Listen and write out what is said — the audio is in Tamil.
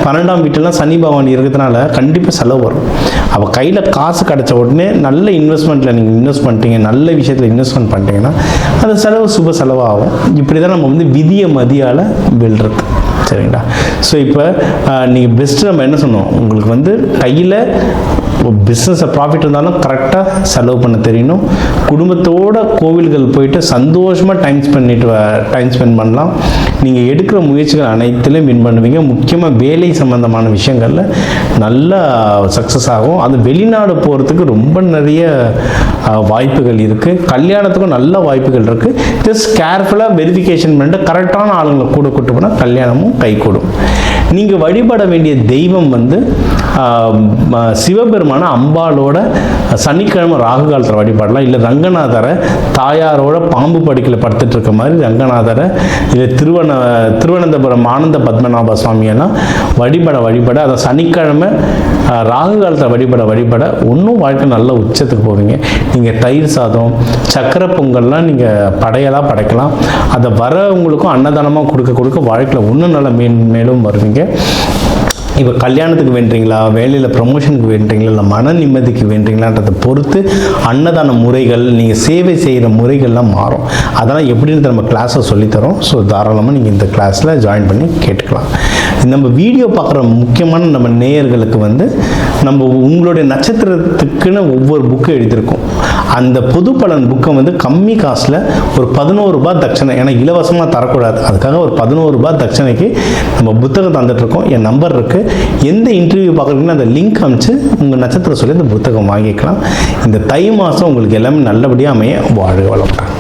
12ஆம் வீட்டிலாம் சனி பகவான் இருக்கிறதுனால கண்டிப்பாக செலவு வரும். அப்போ கையில் காசு கிடச்ச உடனே நல்ல இன்வெஸ்ட்மெண்ட்டில் நீங்கள் இன்வெஸ்ட் பண்ணிட்டீங்க, நல்ல விஷயத்தில் இன்வெஸ்ட்மெண்ட் பண்ணிட்டீங்கன்னா அந்த செலவு சுப செலவாகும். இப்படி தான் நம்ம வந்து விதியை மதியால் வெல்றது. சரிங்களா? ஸோ இப்போ நீங்கள் பெஸ்ட்டு நம்ம என்ன சொன்னோம், உங்களுக்கு வந்து கையில் பிஸ்னஸை ப்ராஃபிட் இருந்தாலும் கரெக்டாக செலவு பண்ண தெரியணும். குடும்பத்தோட கோவில்கள் போயிட்டு சந்தோஷமாக டைம் ஸ்பெண்ட் பண்ணலாம். நீங்கள் எடுக்கிற முயற்சிகள் அனைத்துலையும் வின் பண்ணுவீங்க. முக்கியமாக வேலை சம்பந்தமான விஷயங்களில் நல்லா சக்ஸஸ் ஆகும். அது வெளிநாடு போகிறதுக்கு ரொம்ப நிறைய வாய்ப்புகள் இருக்குது. கல்யாணத்துக்கும் நல்ல வாய்ப்புகள் இருக்குது. ஜஸ்ட் கேர்ஃபுல்லாக வெரிஃபிகேஷன் பண்ணிட்டு கரெக்டான ஆளுங்களை கூட கூட்டு போனால் கல்யாணமும் கைகூடும். நீங்கள் வழிபட வேண்டிய தெய்வம் வந்து சிவபெருமான அம்பாளோட சனிக்கிழமை ராகு காலத்தில் வழிபாடலாம். இல்லை ரங்கநாதரை தாயாரோட பாம்பு படுக்கையில் படுத்துட்டு இருக்க மாதிரி ரங்கநாதரை, இல்லை திருவனந்தபுரம் ஆனந்த பத்மநாப சுவாமியெல்லாம் வழிபட அதை சனிக்கிழமை ராகு காலத்தில் வழிபட இன்னும் வாழ்க்கை நல்ல உச்சத்துக்கு போவீங்க. நீங்கள் தயிர் சாதம், சக்கரை பொங்கல்லாம் நீங்கள் படைக்கலாம். அதை வரவங்களுக்கும் அன்னதானமாக கொடுக்க வாழ்க்கையில் இன்னும் நல்ல மேலும் வருவீங்க. இப்போ கல்யாணத்துக்கு வேண்டுறீங்களா, வேலையில் ப்ரமோஷனுக்கு வேண்டுறீங்களா, இல்லை மன நிம்மதிக்கு வேண்டுறீங்களான்றதை பொறுத்து அன்னதான முறைகள், நீங்கள் சேவை செய்கிற முறைகள்லாம் மாறும். அதெல்லாம் எப்படின்னு நம்ம கிளாஸை சொல்லித்தரோம். ஸோ தாராளமாக நீங்கள் இந்த கிளாஸில் ஜாயின் பண்ணி கேட்டுக்கலாம். நம்ம வீடியோ பார்க்குற முக்கியமான நம்ம நேயர்களுக்கு வந்து நம்ம உங்களுடைய நட்சத்திரத்துக்குன்னு ஒவ்வொரு புக்கு எழுதியிருக்கோம். அந்த பொது பலன் புக்கை வந்து கம்மி காசில் ஒரு 11 ரூபாய் தட்சணை, ஏன்னா இலவசமாக தரக்கூடாது, அதுக்காக ஒரு 11 ரூபாய் தட்சணைக்கு நம்ம புத்தகம் தந்துட்டுருக்கோம். என் நம்பர் இருக்குது. எந்த இன்டர்வியூ பார்க்குறீங்கன்னா அந்த லிங்க் அனுப்பிச்சு உங்கள் நட்சத்திரம் சொல்லி இந்த புத்தகம் வாங்கிக்கலாம். இந்த தை மாதம் உங்களுக்கு எல்லாமே நல்லபடியாக அமைய வாழ்க வளமுடன்.